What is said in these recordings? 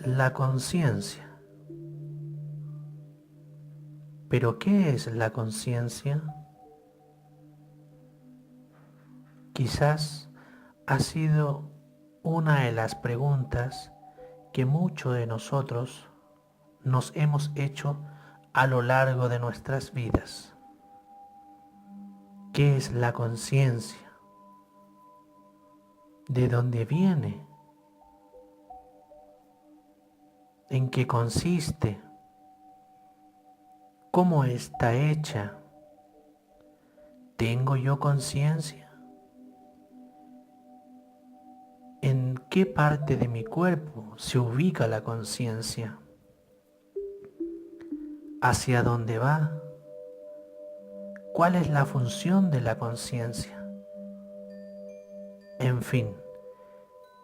la conciencia. ¿Pero qué es la conciencia? Quizás ha sido una de las preguntas que muchos de nosotros nos hemos hecho a lo largo de nuestras vidas. ¿Qué es la conciencia? ¿De dónde viene? ¿En qué consiste? ¿Cómo está hecha? ¿Tengo yo conciencia? ¿En qué parte de mi cuerpo se ubica la conciencia? ¿Hacia dónde va? ¿Cuál es la función de la conciencia? En fin,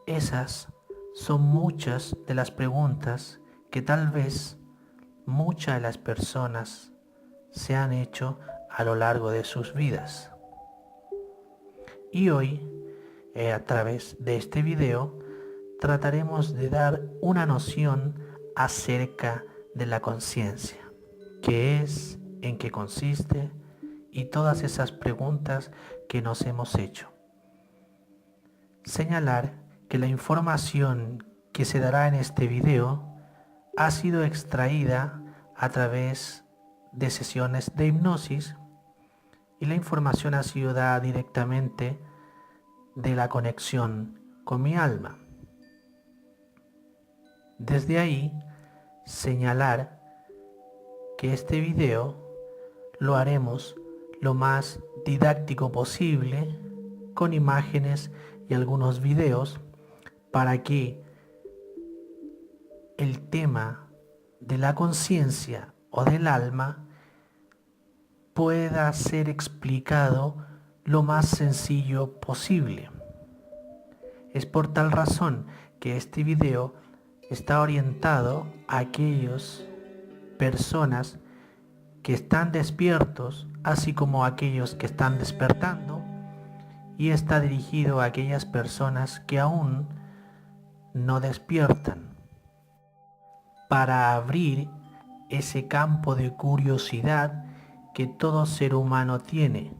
esas son muchas de las preguntas que tal vez muchas de las personas se han hecho a lo largo de sus vidas. Y hoy, a través de este video, trataremos de dar una noción acerca de la conciencia. ¿Qué es? ¿En qué consiste? Y todas esas preguntas que nos hemos hecho. Señalar que la información que se dará en este video ha sido extraída a través de sesiones de hipnosis y la información ha sido dada directamente de la conexión con mi alma. Desde ahí, señalar que este video lo haremos lo más didáctico posible, con imágenes y algunos videos, para que el tema de la conciencia o del alma pueda ser explicado lo más sencillo posible. Es por tal razón que este video está orientado a aquellas personas que están despiertos, así como a aquellos que están despertando, y está dirigido a aquellas personas que aún no despiertan, para abrir ese campo de curiosidad que todo ser humano tiene,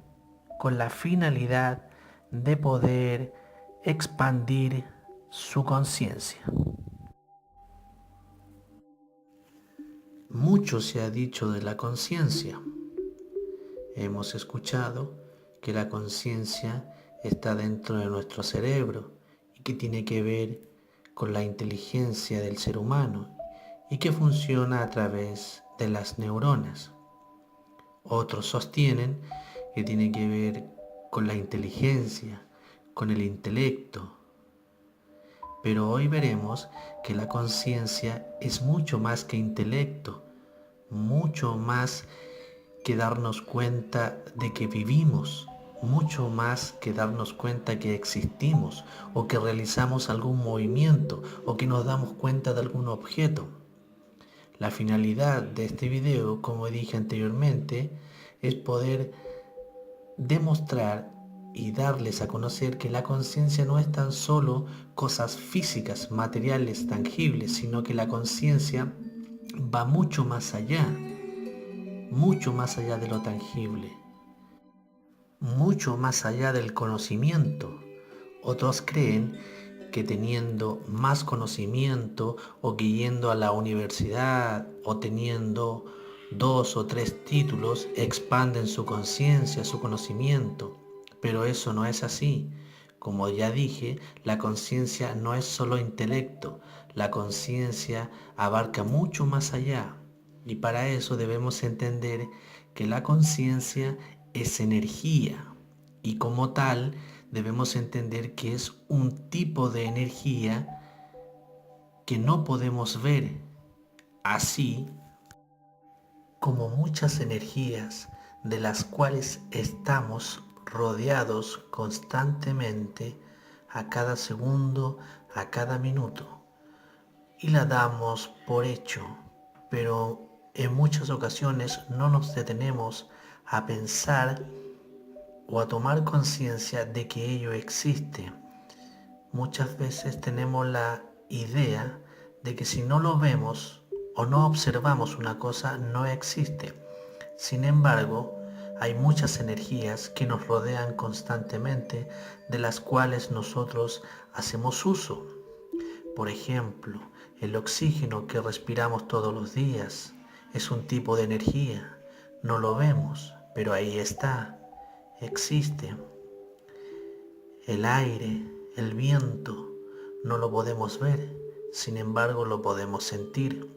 con la finalidad de poder expandir su conciencia. Mucho se ha dicho de la conciencia. Hemos escuchado que la conciencia está dentro de nuestro cerebro y que tiene que ver con la inteligencia del ser humano y que funciona a través de las neuronas. Otros sostienen que tiene que ver con la inteligencia, con el intelecto. Pero hoy veremos que la conciencia es mucho más que intelecto, mucho más que darnos cuenta de que vivimos, mucho más que darnos cuenta que existimos o que realizamos algún movimiento o que nos damos cuenta de algún objeto. La finalidad de este video, como dije anteriormente, es poder demostrar y darles a conocer que la conciencia no es tan solo cosas físicas, materiales, tangibles, sino que la conciencia va mucho más allá de lo tangible, mucho más allá del conocimiento. Otros creen que teniendo más conocimiento o que yendo a la universidad o teniendo 2 o 3 títulos expanden su conciencia, su conocimiento. Pero eso no es así. Como ya dije, la conciencia no es solo intelecto, la conciencia abarca mucho más allá. Y para eso debemos entender que la conciencia es energía y como tal debemos entender que es un tipo de energía que no podemos ver, así como muchas energías de las cuales estamos rodeados constantemente a cada segundo, a cada minuto, y la damos por hecho, pero en muchas ocasiones no nos detenemos a pensar o a tomar conciencia de que ello existe. Muchas veces tenemos la idea de que si no lo vemos o no observamos una cosa, no existe. Sin embargo, hay muchas energías que nos rodean constantemente, de las cuales nosotros hacemos uso. Por ejemplo, el oxígeno que respiramos todos los días es un tipo de energía. No lo vemos, pero ahí está, existe. El aire, el viento, no lo podemos ver, sin embargo lo podemos sentir.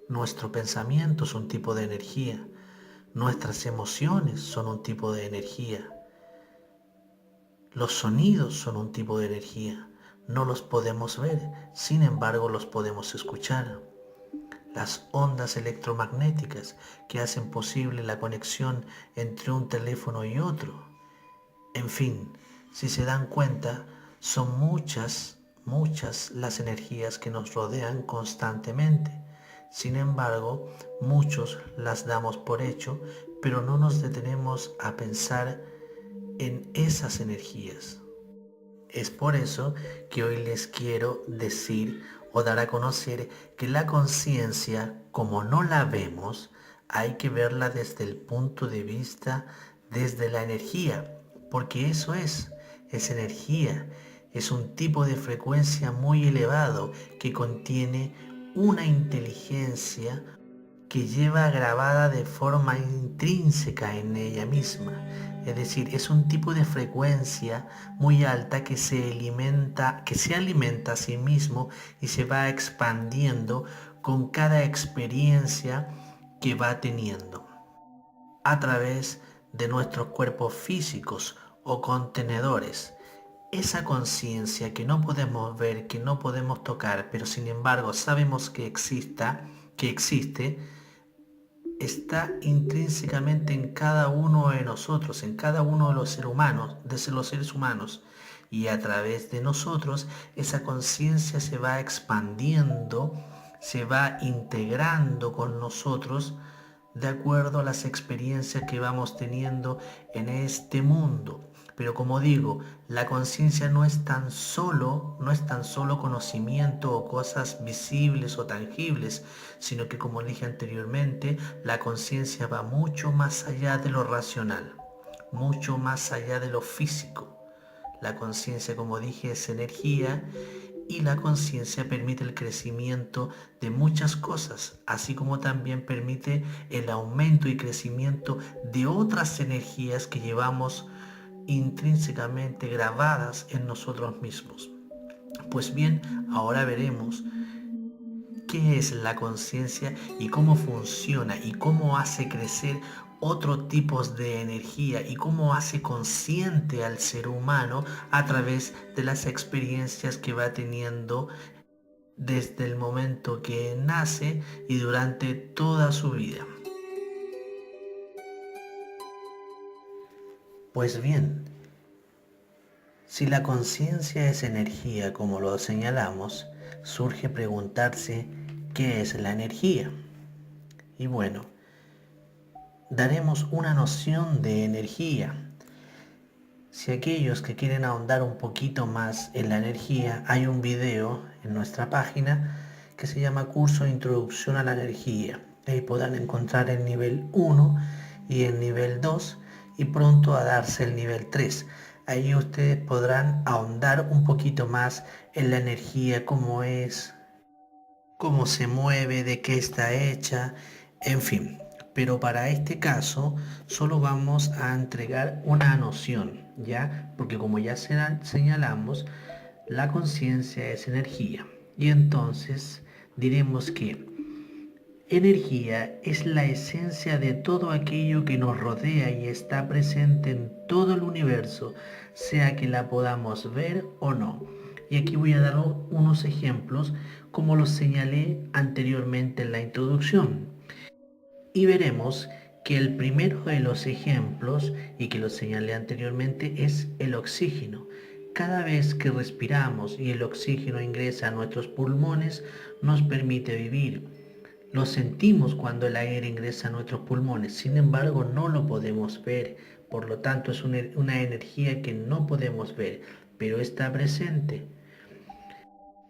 Nuestro pensamiento es un tipo de energía. Nuestras emociones son un tipo de energía. Los sonidos son un tipo de energía. No los podemos ver, sin embargo los podemos escuchar. Las ondas electromagnéticas que hacen posible la conexión entre un teléfono y otro. En fin, si se dan cuenta, son muchas las energías que nos rodean constantemente. Sin embargo, muchos las damos por hecho, pero no nos detenemos a pensar en esas energías. Es por eso que hoy les quiero decir o dar a conocer que la conciencia, como no la vemos, hay que verla desde el punto de vista, desde la energía, porque eso es energía, es un tipo de frecuencia muy elevado que contiene una inteligencia que lleva grabada de forma intrínseca en ella misma. Es decir, es un tipo de frecuencia muy alta que se alimenta a sí mismo y se va expandiendo con cada experiencia que va teniendo a través de nuestros cuerpos físicos o contenedores. Esa conciencia que no podemos ver, que no podemos tocar, pero sin embargo sabemos que existe, está intrínsecamente en cada uno de nosotros, en cada uno de los seres humanos. Y a través de nosotros esa conciencia se va expandiendo, se va integrando con nosotros de acuerdo a las experiencias que vamos teniendo en este mundo. Pero como digo, la conciencia no es tan solo conocimiento o cosas visibles o tangibles, sino que como dije anteriormente, la conciencia va mucho más allá de lo racional, mucho más allá de lo físico. La conciencia, como dije, es energía y la conciencia permite el crecimiento de muchas cosas, así como también permite el aumento y crecimiento de otras energías que llevamos intrínsecamente grabadas en nosotros mismos. Pues bien, ahora veremos qué es la conciencia y cómo funciona y cómo hace crecer otros tipos de energía y cómo hace consciente al ser humano a través de las experiencias que va teniendo desde el momento que nace y durante toda su vida. Pues bien, si la conciencia es energía como lo señalamos, surge preguntarse qué es la energía. Y bueno, daremos una noción de energía. Si aquellos que quieren ahondar un poquito más en la energía, hay un video en nuestra página que se llama Curso de Introducción a la Energía. Ahí podrán encontrar el nivel 1 y el nivel 2 y pronto a darse el nivel 3. Ahí ustedes podrán ahondar un poquito más en la energía, cómo es, cómo se mueve, de qué está hecha, en fin. Pero para este caso solo vamos a entregar una noción, ¿ya? Porque como ya señalamos, la conciencia es energía. Y entonces diremos que energía es la esencia de todo aquello que nos rodea y está presente en todo el universo, sea que la podamos ver o no. Y aquí voy a dar unos ejemplos como los señalé anteriormente en la introducción. Y veremos que el primero de los ejemplos, y que lo señalé anteriormente, es el oxígeno. Cada vez que respiramos y el oxígeno ingresa a nuestros pulmones, nos permite vivir. Lo sentimos cuando el aire ingresa a nuestros pulmones, sin embargo no lo podemos ver, por lo tanto es una energía que no podemos ver, pero está presente.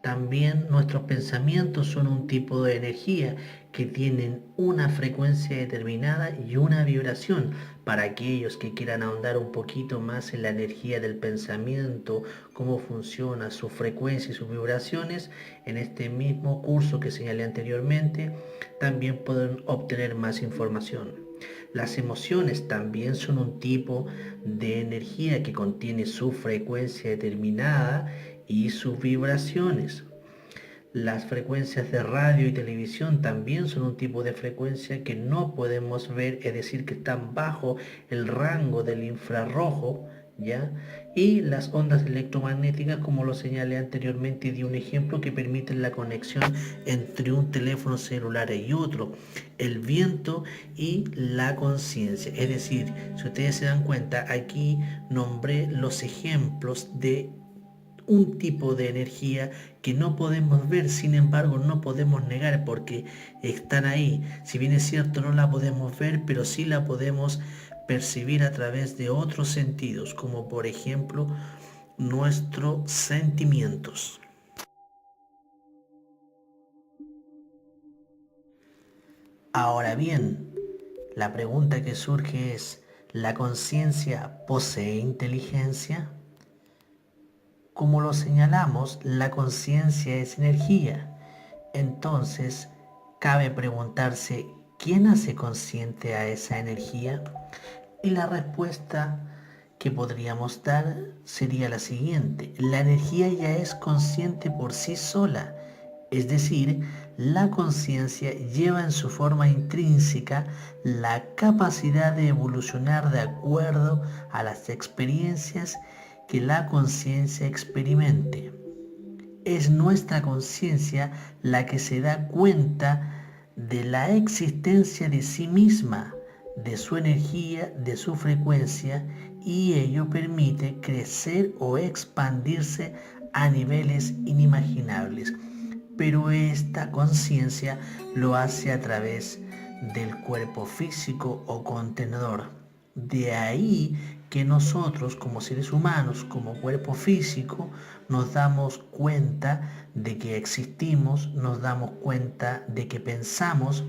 También nuestros pensamientos son un tipo de energía que tienen una frecuencia determinada y una vibración. Para aquellos que quieran ahondar un poquito más en la energía del pensamiento, cómo funciona su frecuencia y sus vibraciones, en este mismo curso que señalé anteriormente, también pueden obtener más información. Las emociones también son un tipo de energía que contiene su frecuencia determinada y sus vibraciones. Las frecuencias de radio y televisión también son un tipo de frecuencia que no podemos ver, es decir, que están bajo el rango del infrarrojo, ¿ya? Y las ondas electromagnéticas, como lo señalé anteriormente y di un ejemplo, que permiten la conexión entre un teléfono celular y otro, el viento y la conciencia. Es decir, si ustedes se dan cuenta, aquí nombré los ejemplos de un tipo de energía que no podemos ver, sin embargo no podemos negar porque están ahí. Si bien es cierto no la podemos ver, pero sí la podemos percibir a través de otros sentidos, como por ejemplo nuestros sentimientos. Ahora bien, la pregunta que surge es, ¿la conciencia posee inteligencia? Como lo señalamos, la conciencia es energía. Entonces, cabe preguntarse, ¿quién hace consciente a esa energía? Y la respuesta que podríamos dar sería la siguiente. La energía ya es consciente por sí sola. Es decir, la conciencia lleva en su forma intrínseca la capacidad de evolucionar de acuerdo a las experiencias que la conciencia experimente. Es nuestra conciencia la que se da cuenta de la existencia de sí misma, de su energía, de su frecuencia, y ello permite crecer o expandirse a niveles inimaginables. Pero esta conciencia lo hace a través del cuerpo físico o contenedor. De ahí que nosotros como seres humanos, como cuerpo físico, nos damos cuenta de que existimos, nos damos cuenta de que pensamos,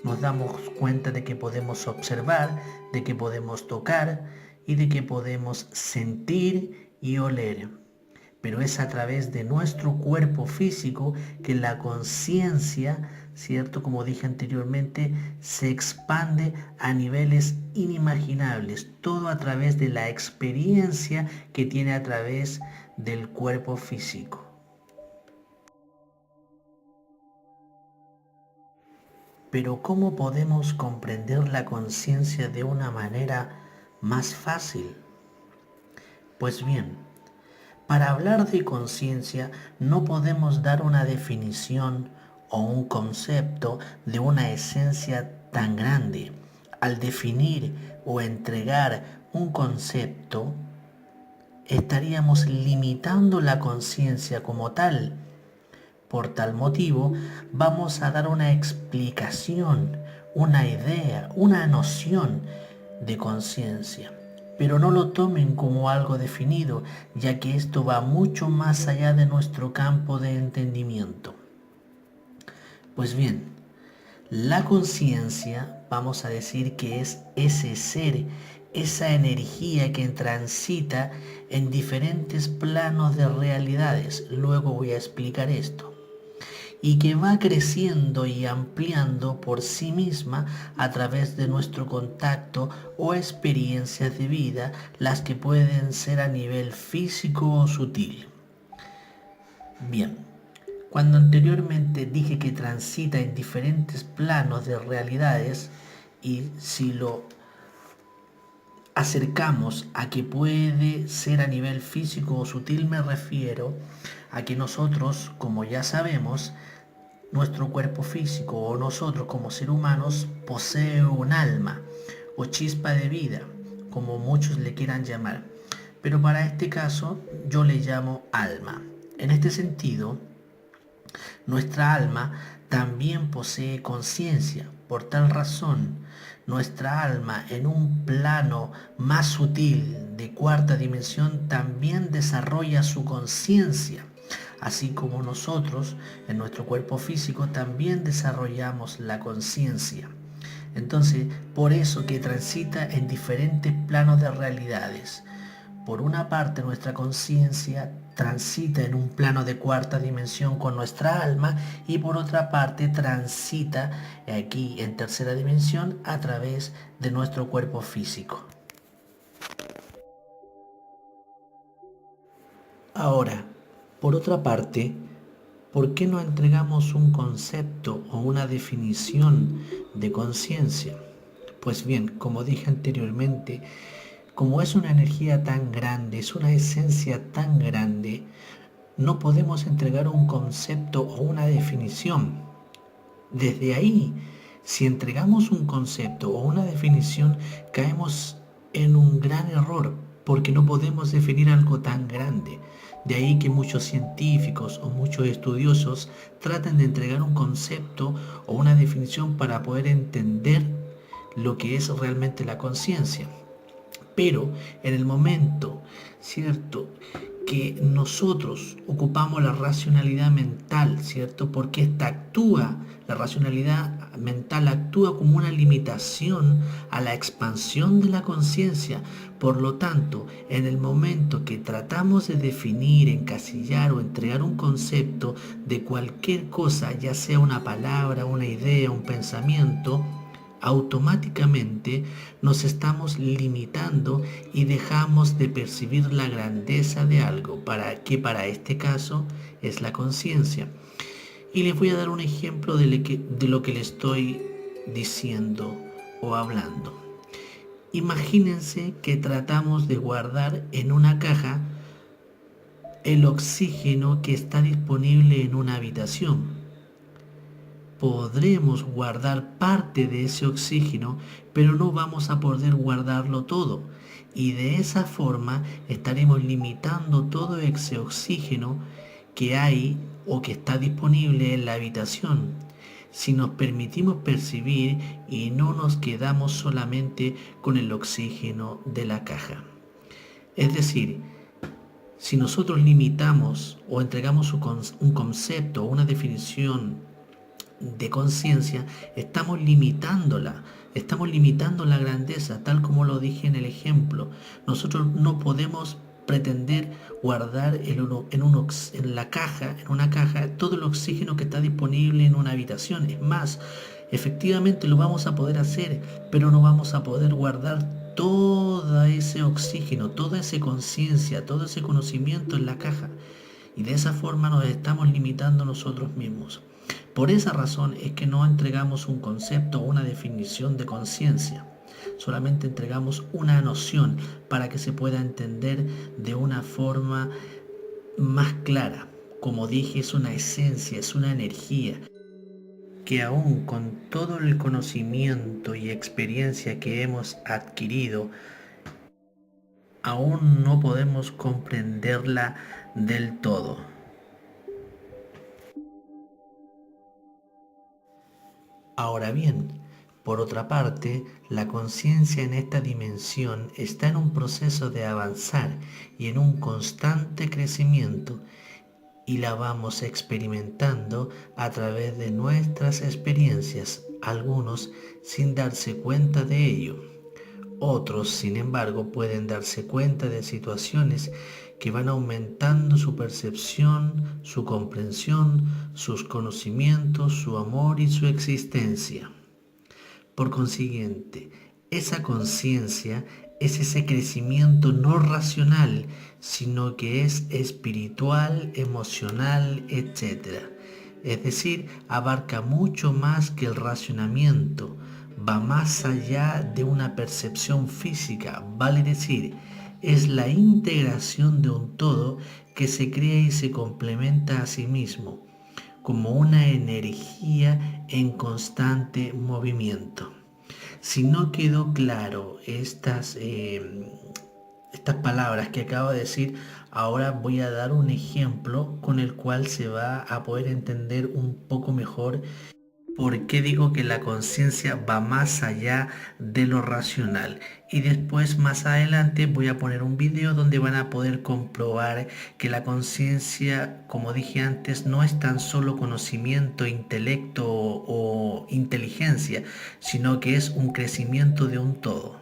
nos damos cuenta de que podemos observar, de que podemos tocar y de que podemos sentir y oler. Pero es a través de nuestro cuerpo físico que la conciencia, ¿cierto? Como dije anteriormente, se expande a niveles inimaginables, todo a través de la experiencia que tiene a través del cuerpo físico. Pero ¿cómo podemos comprender la conciencia de una manera más fácil? Pues bien, para hablar de conciencia no podemos dar una definición o un concepto de una esencia tan grande. Al definir o entregar un concepto, estaríamos limitando la conciencia como tal. Por tal motivo, vamos a dar una explicación, una idea, una noción de conciencia. Pero no lo tomen como algo definido, ya que esto va mucho más allá de nuestro campo de entendimiento. Pues bien, la conciencia, vamos a decir que es ese ser, esa energía que transita en diferentes planos de realidades. Luego voy a explicar esto. Y que va creciendo y ampliando por sí misma a través de nuestro contacto o experiencias de vida, las que pueden ser a nivel físico o sutil. Bien, cuando anteriormente dije que transita en diferentes planos de realidades, y si lo acercamos a que puede ser a nivel físico o sutil, me refiero a que nosotros, como ya sabemos, nuestro cuerpo físico o nosotros como seres humanos posee un alma o chispa de vida, como muchos le quieran llamar. Pero para este caso yo le llamo alma. En este sentido, nuestra alma también posee conciencia. Por tal razón, nuestra alma en un plano más sutil de cuarta dimensión también desarrolla su conciencia. así como nosotros en nuestro cuerpo físico también desarrollamos la conciencia. Entonces, por eso que transita en diferentes planos de realidades. Por una parte, nuestra conciencia transita en un plano de cuarta dimensión con nuestra alma y por otra parte transita aquí en tercera dimensión a través de nuestro cuerpo físico. Ahora, por otra parte, ¿por qué no entregamos un concepto o una definición de conciencia? Pues bien, como dije anteriormente, como es una energía tan grande, es una esencia tan grande, no podemos entregar un concepto o una definición. Desde ahí, si entregamos un concepto o una definición, caemos en un gran error, porque no podemos definir algo tan grande. De ahí que muchos científicos o muchos estudiosos traten de entregar un concepto o una definición para poder entender lo que es realmente la conciencia. Pero en el momento, ¿cierto?, que nosotros ocupamos la racionalidad mental, ¿cierto? Porque la racionalidad mental actúa como una limitación a la expansión de la conciencia. Por lo tanto, en el momento que tratamos de definir, encasillar o entregar un concepto de cualquier cosa, ya sea una palabra, una idea, un pensamiento, automáticamente nos estamos limitando y dejamos de percibir la grandeza de algo, para este caso es la conciencia. Y les voy a dar un ejemplo de lo que le estoy diciendo o hablando. Imagínense que tratamos de guardar en una caja el oxígeno que está disponible en una habitación. Podremos guardar parte de ese oxígeno, pero no vamos a poder guardarlo todo. Y de esa forma estaremos limitando todo ese oxígeno que hay o que está disponible en la habitación. Si nos permitimos percibir y no nos quedamos solamente con el oxígeno de la caja. Es decir, si nosotros limitamos o entregamos un concepto o una definición de conciencia, estamos limitando la grandeza, tal como lo dije en el ejemplo. Nosotros no podemos pretender guardar en la caja, en una caja, todo el oxígeno que está disponible en una habitación. Es más, efectivamente lo vamos a poder hacer, pero no vamos a poder guardar todo ese oxígeno, toda esa conciencia, todo ese conocimiento en la caja. Y de esa forma nos estamos limitando nosotros mismos. Por esa razón es que no entregamos un concepto o una definición de conciencia. Solamente entregamos una noción para que se pueda entender de una forma más clara. Como dije, es una esencia, es una energía que aún con todo el conocimiento y experiencia que hemos adquirido, aún no podemos comprenderla del todo. Ahora bien, por otra parte, la conciencia en esta dimensión está en un proceso de avanzar y en un constante crecimiento, y la vamos experimentando a través de nuestras experiencias, algunos sin darse cuenta de ello. Otros, sin embargo, pueden darse cuenta de situaciones que van aumentando su percepción, su comprensión, sus conocimientos, su amor y su existencia. Por consiguiente, esa conciencia es ese crecimiento no racional, sino que es espiritual, emocional, etc. Es decir, abarca mucho más que el racionamiento, va más allá de una percepción física, vale decir, es la integración de un todo que se crea y se complementa a sí mismo, como una energía en constante movimiento. Si no quedó claro estas palabras que acabo de decir, ahora voy a dar un ejemplo con el cual se va a poder entender un poco mejor ¿Por qué digo que la conciencia va más allá de lo racional? Y después, más adelante, voy a poner un video donde van a poder comprobar que la conciencia, como dije antes, no es tan solo conocimiento, intelecto o inteligencia, sino que es un crecimiento de un todo.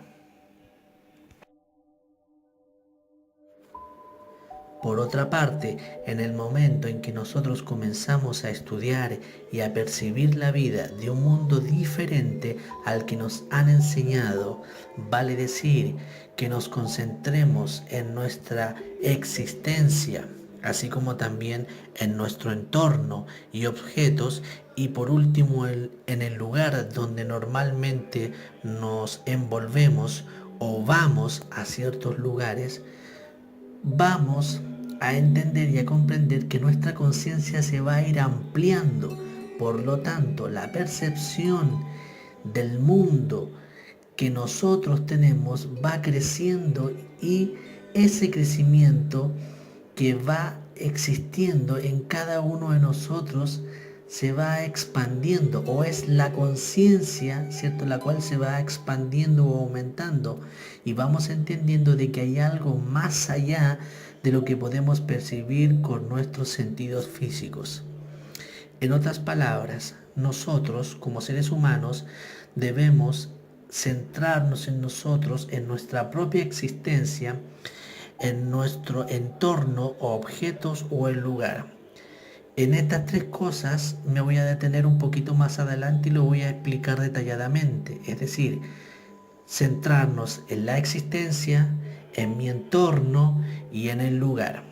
Por otra parte, en el momento en que nosotros comenzamos a estudiar y a percibir la vida de un mundo diferente al que nos han enseñado, vale decir que nos concentremos en nuestra existencia, así como también en nuestro entorno y objetos, y por último en el lugar donde normalmente nos envolvemos o vamos a ciertos lugares, vamos a entender y a comprender que nuestra conciencia se va a ir ampliando. Por lo tanto, la percepción del mundo que nosotros tenemos va creciendo, y ese crecimiento que va existiendo en cada uno de nosotros se va expandiendo, o es la conciencia, ¿cierto?, la cual se va expandiendo o aumentando, y vamos entendiendo de que hay algo más allá de lo que podemos percibir con nuestros sentidos físicos. En otras palabras, nosotros como seres humanos debemos centrarnos en nosotros, en nuestra propia existencia, en nuestro entorno o objetos o el lugar. En estas tres cosas me voy a detener un poquito más adelante y lo voy a explicar detalladamente. Es decir, centrarnos en la existencia, en mi entorno y en el lugar.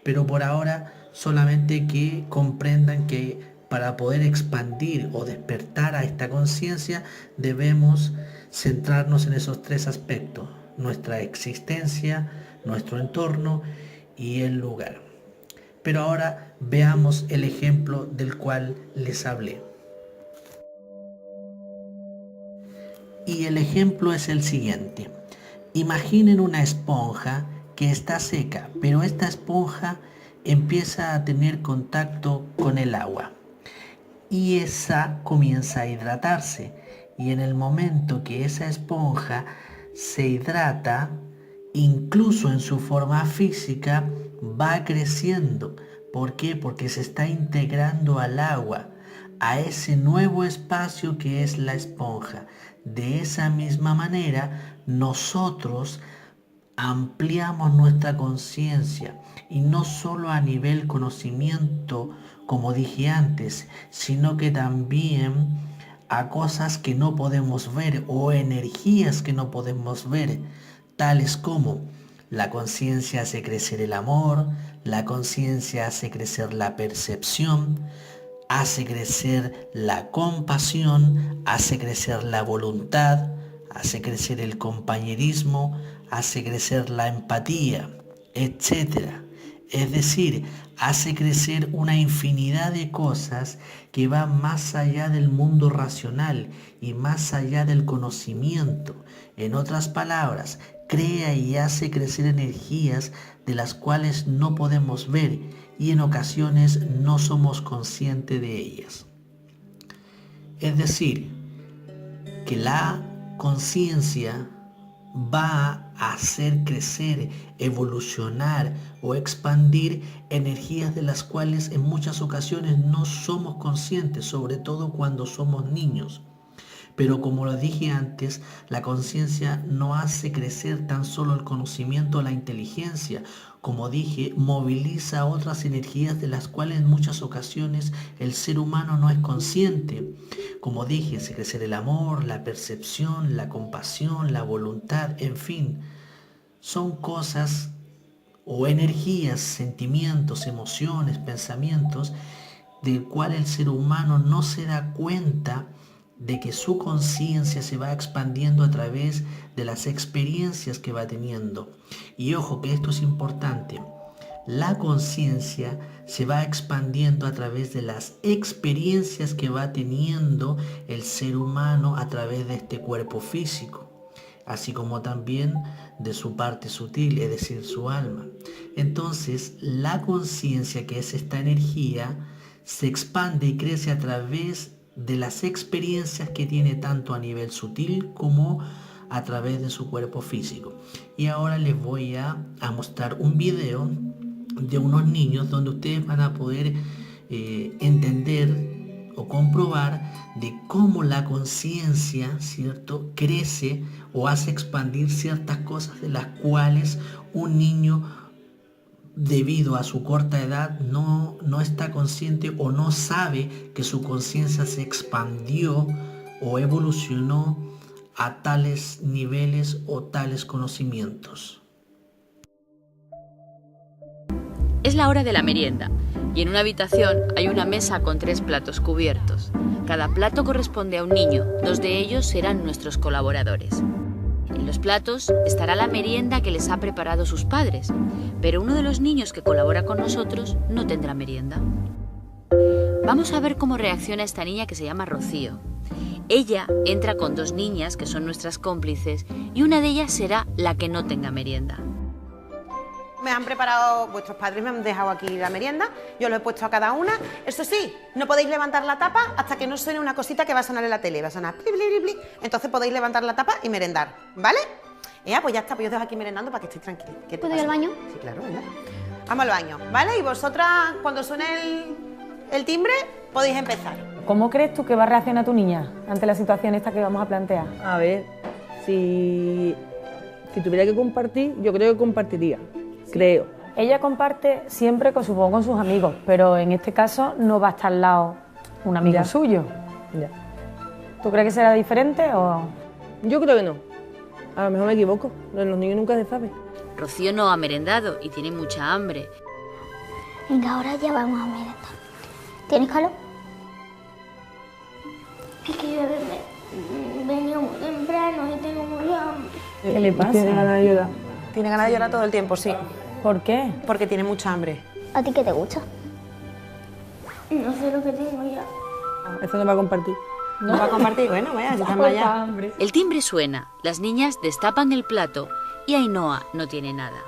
Pero por ahora solamente que comprendan que para poder expandir o despertar a esta conciencia debemos centrarnos en esos tres aspectos: nuestra existencia, nuestro entorno y el lugar. Pero ahora veamos el ejemplo del cual les hablé. Y el ejemplo es el siguiente. Imaginen una esponja que está seca, pero esta esponja empieza a tener contacto con el agua y esa comienza a hidratarse. Y en el momento que esa esponja se hidrata, incluso en su forma física, va creciendo. ¿Por qué? Porque se está integrando al agua, a ese nuevo espacio que es la esponja. De esa misma manera, nosotros ampliamos nuestra conciencia, y no solo a nivel conocimiento, como dije antes, sino que también a cosas que no podemos ver o energías que no podemos ver, tales como la conciencia hace crecer el amor, la conciencia hace crecer la percepción, hace crecer la compasión, hace crecer la voluntad, hace crecer el compañerismo, hace crecer la empatía, etcétera. Es decir, hace crecer una infinidad de cosas que van más allá del mundo racional y más allá del conocimiento. En otras palabras, crea y hace crecer energías de las cuales no podemos ver, y en ocasiones no somos conscientes de ellas. Es decir, que la conciencia va a hacer crecer, evolucionar o expandir energías de las cuales en muchas ocasiones no somos conscientes, sobre todo cuando somos niños. Pero como lo dije antes, la conciencia no hace crecer tan solo el conocimiento o la inteligencia. Como dije, moviliza otras energías de las cuales en muchas ocasiones el ser humano no es consciente. Como dije, hace crecer el amor, la percepción, la compasión, la voluntad, en fin. Son cosas o energías, sentimientos, emociones, pensamientos, del cual el ser humano no se da cuenta de que su conciencia se va expandiendo a través de las experiencias que va teniendo. Y ojo que esto es importante. La conciencia se va expandiendo a través de las experiencias que va teniendo el ser humano a través de este cuerpo físico, así como también de su parte sutil, es decir, su alma. Entonces, la conciencia, que es esta energía, se expande y crece a través de las experiencias que tiene tanto a nivel sutil como a través de su cuerpo físico. Y ahora les voy a mostrar un video de unos niños donde ustedes van a poder entender o comprobar de cómo la conciencia, ¿cierto?, crece o hace expandir ciertas cosas de las cuales un niño, debido a su corta edad, no está consciente o no sabe que su conciencia se expandió o evolucionó a tales niveles o tales conocimientos. Es la hora de la merienda y en una habitación hay una mesa con 3 platos cubiertos. Cada plato corresponde a un niño, 2 de ellos serán nuestros colaboradores. En los platos estará la merienda que les ha preparado sus padres, pero uno de los niños que colabora con nosotros no tendrá merienda. Vamos a ver cómo reacciona esta niña que se llama Rocío. Ella entra con 2 niñas que son nuestras cómplices y una de ellas será la que no tenga merienda. Me han preparado, vuestros padres me han dejado aquí la merienda, yo lo he puesto a cada una. Eso sí, no podéis levantar la tapa hasta que no suene una cosita que va a sonar en la tele, va a sonar pli, pli, pli, pli. Entonces podéis levantar la tapa y merendar, ¿vale? Pues ya está, pues yo os dejo aquí merendando para que estéis tranquilos. ¿Puedo ir al baño? Sí, claro, venga. Vamos al baño, ¿vale? Y vosotras, cuando suene el timbre, podéis empezar. ¿Cómo crees tú que va a reaccionar tu niña ante la situación esta que vamos a plantear? A ver, si tuviera que compartir, yo creo que compartiría. Creo. Ella comparte siempre, supongo, con sus amigos, pero en este caso no va a estar al lado un amigo Ya. suyo. Ya. ¿Tú crees que será diferente o...? Yo creo que no. A lo mejor me equivoco. Los niños nunca se sabe. Rocío no ha merendado y tiene mucha hambre. Venga, ahora ya vamos a merendar. ¿Tienes calor? Es que yo he venido muy temprano y tengo mucha hambre. ¿Qué le pasa? Tiene ganas de llorar. Tiene ganas de llorar todo el tiempo, sí, ¿Por qué? porque tiene mucha hambre. ¿A ti qué te gusta? No sé lo que tengo ya. Eso no va a compartir. ¿No va a compartir? Bueno, vaya, si están allá. El timbre suena, las niñas destapan el plato y Ainhoa no tiene nada.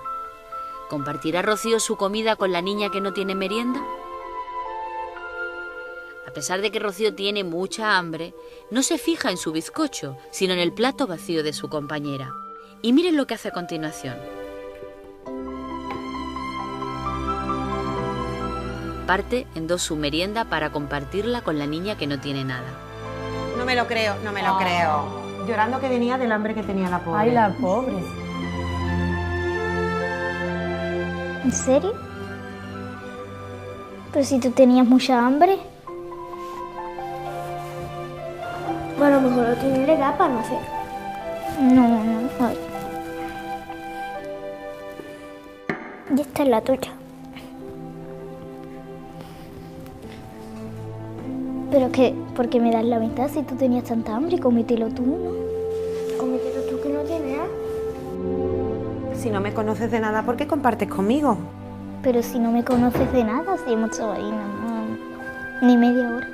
¿Compartirá Rocío su comida con la niña que no tiene merienda? A pesar de que Rocío tiene mucha hambre, no se fija en su bizcocho, sino en el plato vacío de su compañera. Y miren lo que hace a continuación. Parte en 2 su merienda para compartirla con la niña que no tiene nada. No me lo creo, no me lo creo. Llorando que venía del hambre que tenía la pobre. Ay, la pobre. ¿En serio? Pero si tú tenías mucha hambre. Bueno, a lo mejor lo tiene de capa, no sé. No. Ay. Y esta es la tuya. Pero que, ¿por qué me das la mitad si tú tenías tanta hambre? Cómetelo tú, ¿no? Cómetelo tú que no tienes nada. Si no me conoces de nada, ¿por qué compartes conmigo? Pero si no me conoces de nada, si hemos estado ahí ni media hora.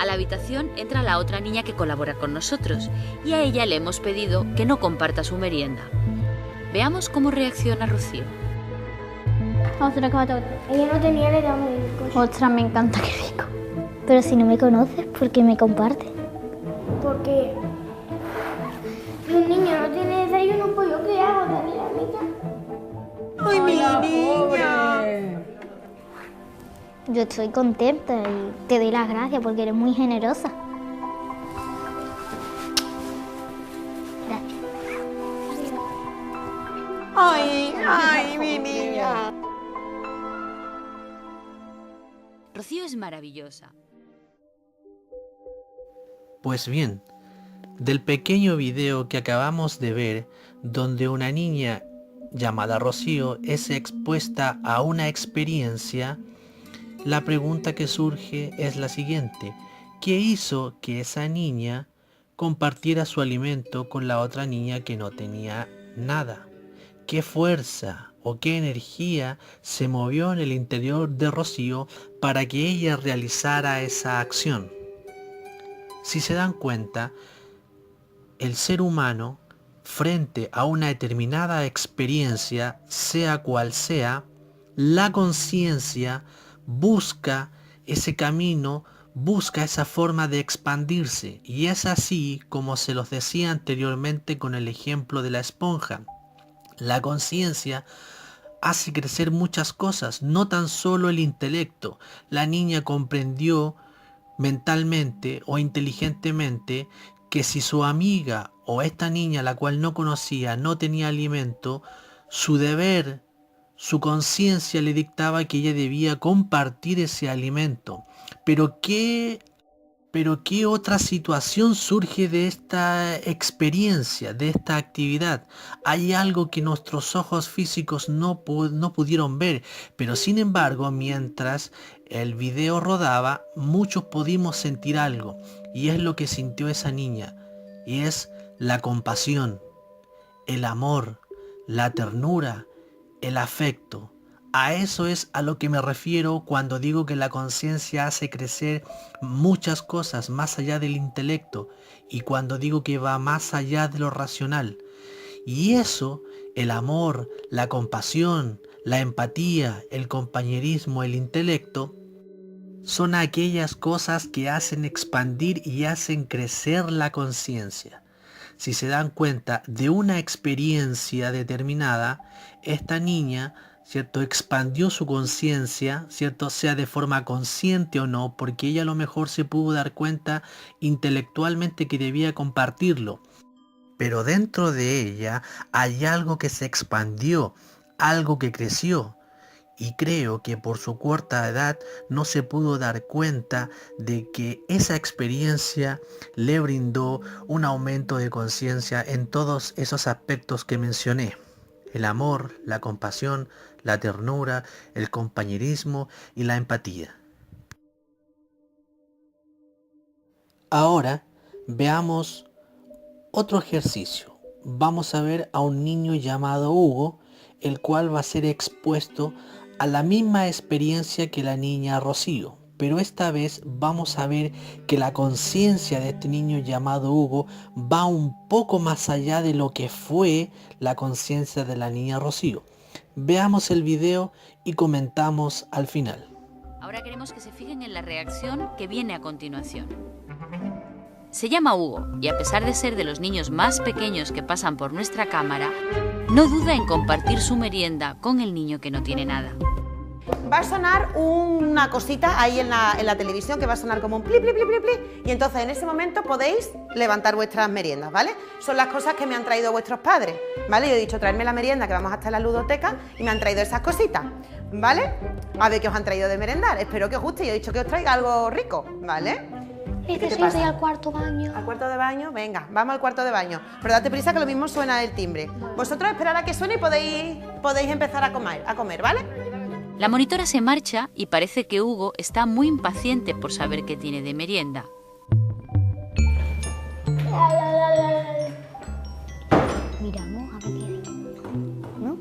A la habitación entra la otra niña que colabora con nosotros y a ella le hemos pedido que no comparta su merienda. Veamos cómo reacciona Rocío. Otra cosa. Ella no tenía le damos el Ostras, me encanta, qué rico. Pero si no me conoces, ¿por qué me compartes? Porque si un niño no tiene desayuno, pues yo qué hago, darle la mitad. ¡Ay, mi niña! Yo estoy contenta y te doy las gracias porque eres muy generosa. Gracias. ¡Ay, mi niña! Rocío es maravillosa. Pues bien, del pequeño video que acabamos de ver, donde una niña llamada Rocío es expuesta a una experiencia, la pregunta que surge es la siguiente: ¿qué hizo que esa niña compartiera su alimento con la otra niña que no tenía nada? ¿Qué fuerza o qué energía se movió en el interior de Rocío para que ella realizara esa acción? Si se dan cuenta, el ser humano, frente a una determinada experiencia, sea cual sea, la conciencia busca ese camino busca esa forma de expandirse, y es así como se los decía anteriormente con el ejemplo de la esponja. La conciencia hace crecer muchas cosas, no tan solo el intelecto. La niña comprendió mentalmente o inteligentemente que si su amiga o esta niña, la cual no conocía, no tenía alimento, su deber, su conciencia le dictaba que ella debía compartir ese alimento. Pero ¿qué otra situación surge de esta experiencia, de esta actividad? Hay algo que nuestros ojos físicos no pudieron ver, pero sin embargo, mientras el video rodaba, muchos pudimos sentir algo, y es lo que sintió esa niña, y es la compasión, el amor, la ternura, el afecto. A eso es a lo que me refiero cuando digo que la conciencia hace crecer muchas cosas más allá del intelecto, y cuando digo que va más allá de lo racional. Y eso, el amor, la compasión, la empatía, el compañerismo, el intelecto, son aquellas cosas que hacen expandir y hacen crecer la conciencia. Si se dan cuenta de una experiencia determinada, esta niña, ¿cierto?, expandió su conciencia, ¿cierto?, sea de forma consciente o no, porque ella a lo mejor se pudo dar cuenta intelectualmente que debía compartirlo. Pero dentro de ella hay algo que se expandió, algo que creció. Y creo que por su corta edad no se pudo dar cuenta de que esa experiencia le brindó un aumento de conciencia en todos esos aspectos que mencioné. El amor, la compasión, la ternura, el compañerismo y la empatía. Ahora veamos otro ejercicio. Vamos a ver a un niño llamado Hugo, el cual va a ser expuesto a la misma experiencia que la niña Rocío, pero esta vez vamos a ver que la conciencia de este niño llamado Hugo va un poco más allá de lo que fue la conciencia de la niña Rocío. Veamos el video y comentamos al final. Ahora queremos que se fijen en la reacción que viene a continuación. Se llama Hugo y a pesar de ser de los niños más pequeños que pasan por nuestra cámara, no duda en compartir su merienda con el niño que no tiene nada. Va a sonar una cosita ahí en la televisión que va a sonar como un pli, pli, pli, pli, pli, y entonces en ese momento podéis levantar vuestras meriendas, ¿vale? Son las cosas que me han traído vuestros padres, ¿vale? Yo he dicho traerme la merienda que vamos hasta la ludoteca y me han traído esas cositas, ¿vale? A ver qué os han traído de merendar, espero que os guste, yo he dicho que os traiga algo rico, ¿vale? Es que sí, estoy al cuarto baño. ¿Al cuarto de baño? Venga, vamos al cuarto de baño. Pero date prisa que lo mismo suena el timbre. Vosotros esperad a que suene y podéis empezar a comer, ¿vale? La monitora se marcha y parece que Hugo está muy impaciente por saber qué tiene de merienda. Miramos a ver qué hay. ¿No?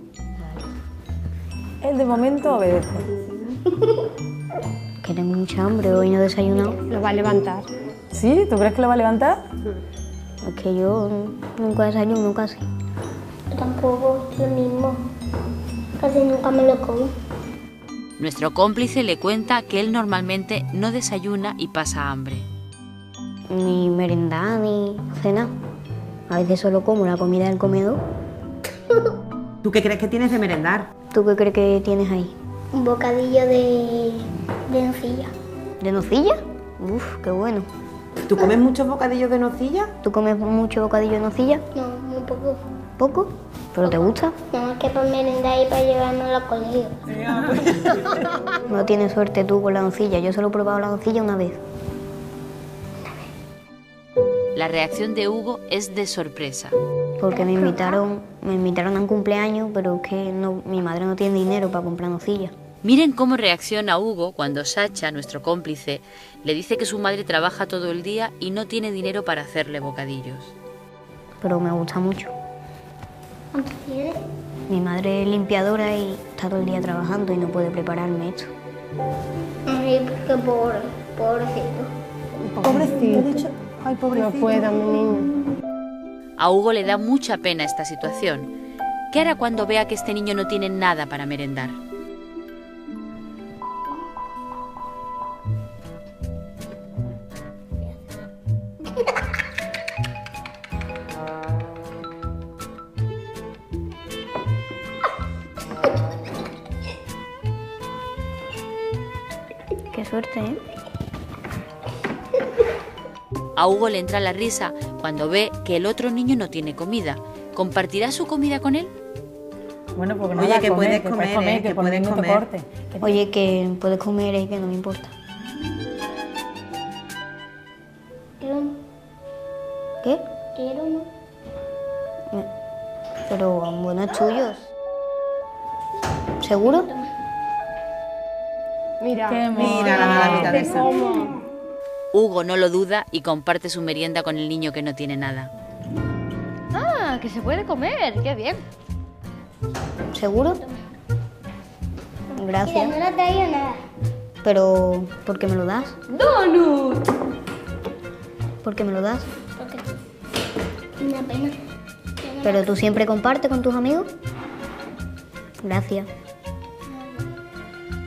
Él de momento obedece. Que tengo mucha hambre, hoy no he desayunado. Lo va a levantar. ¿Sí? ¿Tú crees que lo va a levantar? Es que yo nunca desayuno casi. Yo tampoco, lo mismo. Casi nunca me lo como. Nuestro cómplice le cuenta que él normalmente no desayuna y pasa hambre. Ni merendar, ni cenar. A veces solo como la comida del comedor. ¿Tú qué crees que tienes de merendar? ¿Tú qué crees que tienes ahí? Un bocadillo de nocilla. ¿De nocilla? Uf, qué bueno. ¿Tú comes muchos bocadillos de nocilla? ¿Tú comes mucho bocadillo de nocilla? No, muy poco. ¿Poco? ¿Pero te gusta? No, es que para merendar y para llevarme al colegio. No tienes suerte tú con la nocilla. Yo solo he probado la nocilla una vez. La reacción de Hugo es de sorpresa. Porque me invitaron a un cumpleaños, pero es que mi madre no tiene dinero para comprar nocilla. Miren cómo reacciona Hugo cuando Sacha, nuestro cómplice, le dice que su madre trabaja todo el día y no tiene dinero para hacerle bocadillos. Pero me gusta mucho. ¿Cuánto tienes? Mi madre es limpiadora y está todo el día trabajando y no puede prepararme esto. Ay, qué pobrecito. Pobrecito. Ay, pobrecito. No puedo, mi niño. A Hugo le da mucha pena esta situación. ¿Qué hará cuando vea que este niño no tiene nada para merendar? suerte, ¿eh? A Hugo le entra la risa cuando ve que el otro niño no tiene comida. ¿Compartirá su comida con él? Bueno, porque no Oye, da que comer, puedes comer, que que por mí puedes no te comer. corte. Oye, que puedes comer y que no me importa. ¿Qué? Quiero no. Pero buenos tuyos. ¿Seguro? Mira, Mira, la mitad de esa. Hugo no lo duda y comparte su merienda con el niño que no tiene nada. Ah, que se puede comer, qué bien. ¿Seguro? Mira, Gracias. no le traigo nada. Pero, ¿por qué me lo das? ¡Donut! ¿Por qué me lo das? Porque una pena. ¿Pero tú siempre compartes con tus amigos? Gracias.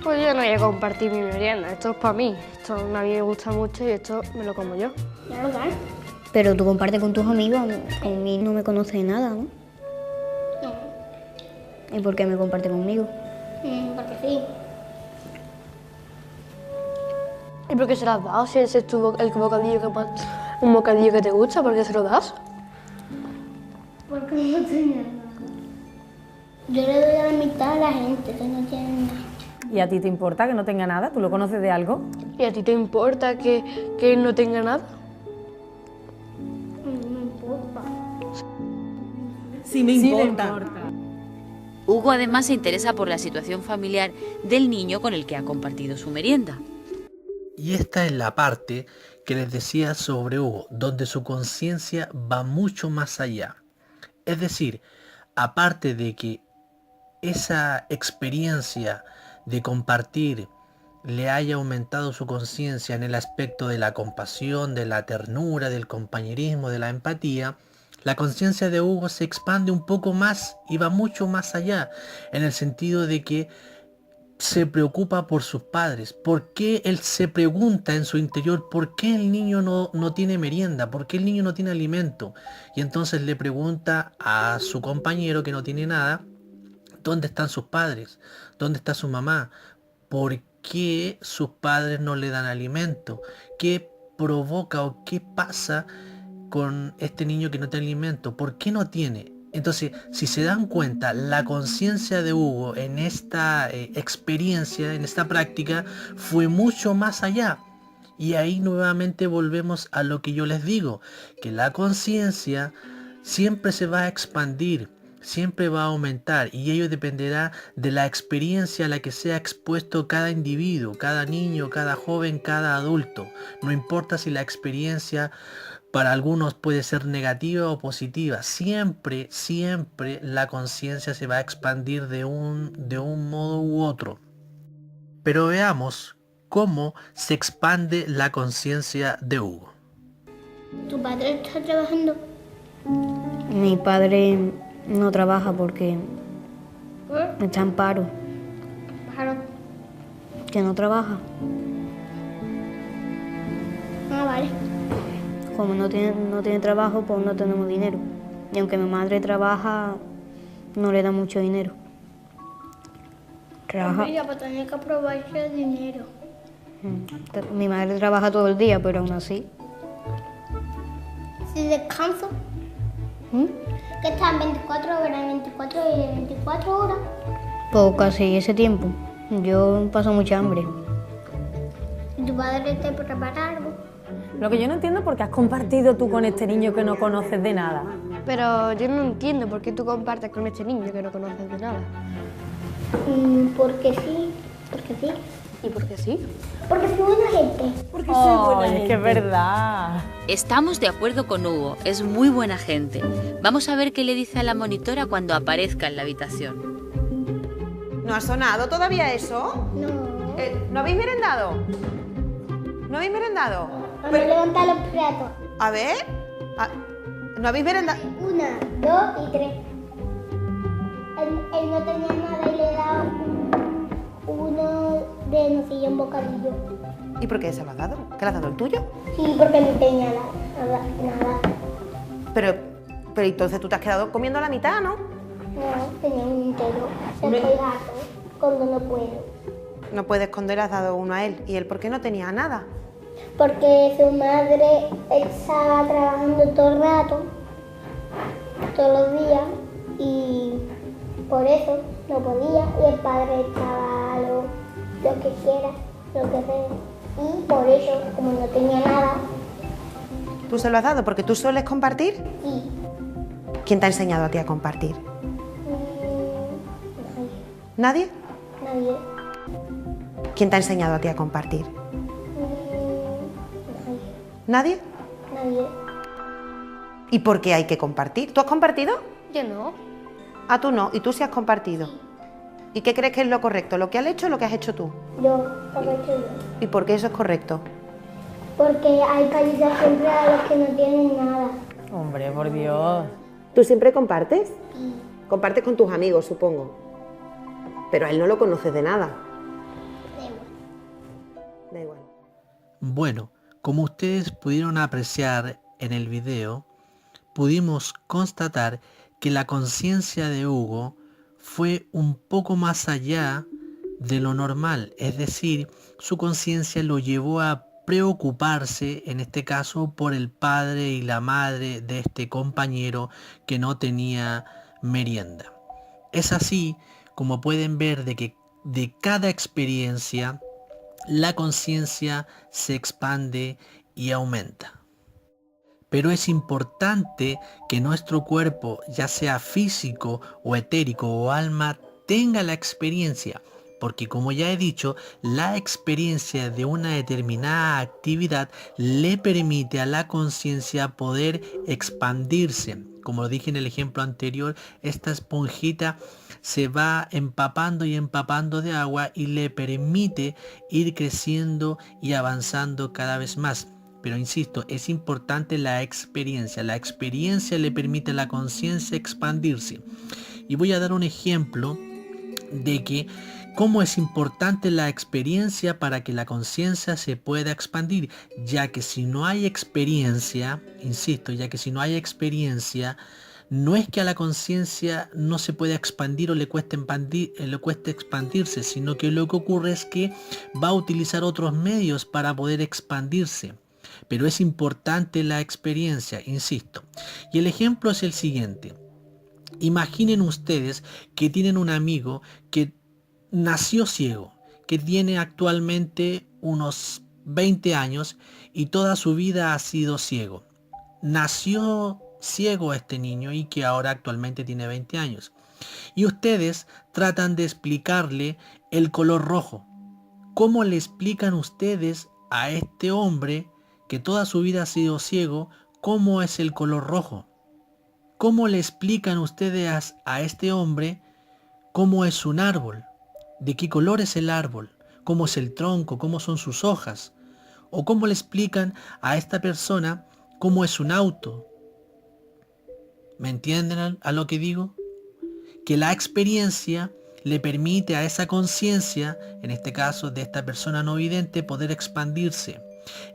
Pues yo no voy a compartir mi merienda, esto es para mí. Esto a mí me gusta mucho y esto me lo como yo. Ya lo dan. Pero tú compartes con tus amigos, con mí no me conoces de nada, ¿no? No. ¿Y por qué me compartes conmigo? Porque sí. ¿Y por qué se lo has dado? Si ese es el bocadillo un bocadillo que te gusta, ¿por qué se lo das? Porque no tiene nada. Yo le doy a la mitad a la gente que no tiene nada. ¿Y a ti te importa que no tenga nada? ¿Tú lo conoces de algo? ¿Y a ti te importa que él no tenga nada? No me importa. Sí, me importa. Hugo además se interesa por la situación familiar del niño con el que ha compartido su merienda. Y esta es la parte que les decía sobre Hugo, donde su conciencia va mucho más allá. Es decir, aparte de que esa experiencia de compartir le haya aumentado su conciencia en el aspecto de la compasión, de la ternura, del compañerismo, de la empatía, la conciencia de Hugo se expande un poco más y va mucho más allá, en el sentido de que se preocupa por sus padres. ¿Por qué él se pregunta en su interior por qué el niño no tiene merienda? ¿Por qué el niño no tiene alimento? Y entonces le pregunta a su compañero que no tiene nada, ¿dónde están sus padres? ¿Dónde está su mamá? ¿Por qué sus padres no le dan alimento? ¿Qué provoca o qué pasa con este niño que no tiene alimento? ¿Por qué no tiene? Entonces, si se dan cuenta, la conciencia de Hugo en esta experiencia, en esta práctica, fue mucho más allá. Y ahí nuevamente volvemos a lo que yo les digo, que la conciencia siempre se va a expandir, siempre va a aumentar, y ello dependerá de la experiencia a la que sea expuesto cada individuo, cada niño, cada joven, cada adulto. No importa si la experiencia para algunos puede ser negativa o positiva, siempre la conciencia se va a expandir de un modo u otro. Pero veamos cómo se expande la conciencia de Hugo. ¿Tu padre está trabajando? Mi padre no trabaja porque está en paro. Claro. Que no trabaja. Ah, vale. Como no tiene trabajo, pues no tenemos dinero. Y aunque mi madre trabaja, no le da mucho dinero. Trabaja. Mira, pues tener que aprovechar el dinero. Mi madre trabaja todo el día, pero aún así. Si descanso, que están 24 horas, 24 y 24 horas. Pues casi ese tiempo. Yo paso mucha hambre. ¿Y tu padre te prepara algo? Lo que yo no entiendo es por qué has compartido tú con este niño que no conoces de nada. Pero yo no entiendo por qué tú compartes con este niño que no conoces de nada. Porque sí. Porque sí. ¿Y por qué sí? Porque soy buena gente. Es que es verdad. Estamos de acuerdo con Hugo, es muy buena gente. Vamos a ver qué le dice a la monitora cuando aparezca en la habitación. ¿No ha sonado todavía eso? No. ¿No habéis merendado? ¿No habéis merendado? Vamos a levantar los platos. A ver. ¿No habéis merendado? 1, 2 y 3. Él no tenía nada y le he dado uno de nocilla en bocadillo. ¿Y por qué se lo has dado? ¿Que le has dado el tuyo? Sí, porque no tenía nada. Pero entonces tú te has quedado comiendo la mitad, ¿no? No, tenía un entero. Se fue gato cuando no puedo. no puedes esconder, has dado uno a él. ¿Y él por qué no tenía nada? Porque su madre estaba trabajando todo el rato, todos los días, y por eso no podía, y el padre estaba lo que quiera, lo que sea. Y por eso, como no tenía nada... ¿Tú se lo has dado porque tú sueles compartir? Sí. ¿Quién te ha enseñado a ti a compartir? Nadie. ¿Nadie? Nadie. ¿Quién te ha enseñado a ti a compartir? Nadie. ¿Nadie? Nadie. ¿Y por qué hay que compartir? ¿Tú has compartido? Yo no. Ah, tú no, y tú sí has compartido. ¿Y qué crees que es lo correcto? ¿Lo que has hecho o lo que has hecho tú? Yo, lo que he hecho yo. ¿Y por qué eso es correcto? Porque hay que ayudar siempre a los que no tienen nada. Hombre, por Dios. ¿Tú siempre compartes? Sí. Compartes con tus amigos, supongo. Pero a él no lo conoces de nada. Da igual. Da igual. Bueno, como ustedes pudieron apreciar en el video, pudimos constatar que la conciencia de Hugo fue un poco más allá de lo normal, es decir, su conciencia lo llevó a preocuparse, en este caso, por el padre y la madre de este compañero que no tenía merienda. Es así como pueden ver de que de cada experiencia la conciencia se expande y aumenta. Pero es importante que nuestro cuerpo, ya sea físico o etérico o alma, tenga la experiencia, porque como ya he dicho, la experiencia de una determinada actividad le permite a la conciencia poder expandirse. Como lo dije en el ejemplo anterior, esta esponjita se va empapando y empapando de agua y le permite ir creciendo y avanzando cada vez más. Pero insisto, es importante la experiencia. La experiencia le permite a la conciencia expandirse. Y voy a dar un ejemplo de que cómo es importante la experiencia para que la conciencia se pueda expandir. Ya que si no hay experiencia, insisto, ya que si no hay experiencia, no es que a la conciencia no se pueda expandir o le cueste expandirse, sino que lo que ocurre es que va a utilizar otros medios para poder expandirse. Pero es importante la experiencia, insisto. Y el ejemplo es el siguiente. Imaginen ustedes que tienen un amigo que nació ciego, que tiene actualmente unos 20 años y toda su vida ha sido ciego. Nació ciego este niño y que ahora actualmente tiene 20 años. Y ustedes tratan de explicarle el color rojo. ¿Cómo le explican ustedes a este hombre que toda su vida ha sido ciego, cómo es el color rojo? ¿Cómo le explican ustedes a este hombre cómo es un árbol? ¿De qué color es el árbol? ¿Cómo es el tronco? ¿Cómo son sus hojas? ¿O cómo le explican a esta persona cómo es un auto? ¿Me entienden a lo que digo? Que la experiencia le permite a esa conciencia, en este caso de esta persona no vidente, poder expandirse.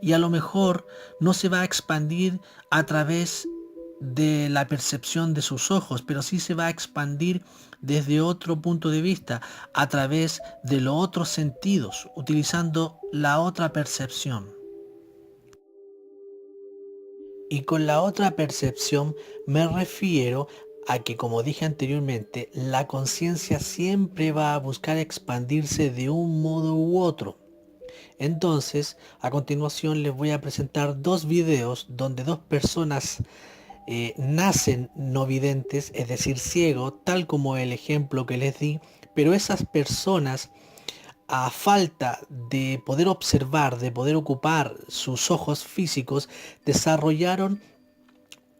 Y a lo mejor no se va a expandir a través de la percepción de sus ojos, pero sí se va a expandir desde otro punto de vista, a través de los otros sentidos, utilizando la otra percepción. Y con la otra percepción me refiero a que, como dije anteriormente, la conciencia siempre va a buscar expandirse de un modo u otro. Entonces, a continuación les voy a presentar dos videos donde dos personas nacen no videntes, es decir, ciegos, tal como el ejemplo que les di, pero esas personas, a falta de poder observar, de poder ocupar sus ojos físicos, desarrollaron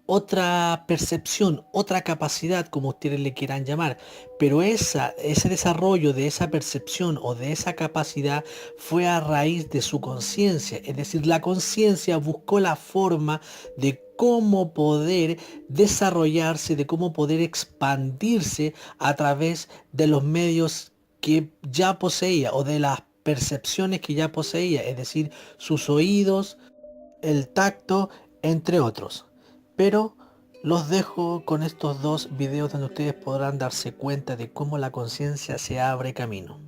otra percepción, otra capacidad, como ustedes le quieran llamar, pero ese desarrollo de esa percepción o de esa capacidad fue a raíz de su conciencia, es decir, la conciencia buscó la forma de cómo poder desarrollarse, de cómo poder expandirse a través de los medios que ya poseía o de las percepciones que ya poseía, es decir, sus oídos, el tacto, entre otros. Pero los dejo con estos dos videos donde ustedes podrán darse cuenta de cómo la conciencia se abre camino.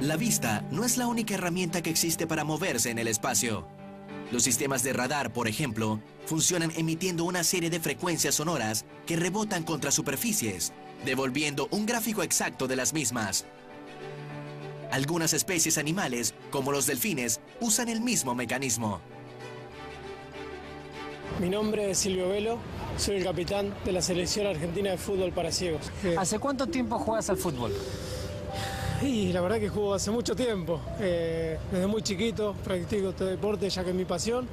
La vista no es la única herramienta que existe para moverse en el espacio. Los sistemas de radar, por ejemplo, funcionan emitiendo una serie de frecuencias sonoras que rebotan contra superficies, devolviendo un gráfico exacto de las mismas. Algunas especies animales, como los delfines, usan el mismo mecanismo. Mi nombre es Silvio Velo, soy el capitán de la selección argentina de fútbol para ciegos. ¿Hace cuánto tiempo juegas al fútbol? Y la verdad que juego hace mucho tiempo. Desde muy chiquito practico este deporte ya que es mi pasión.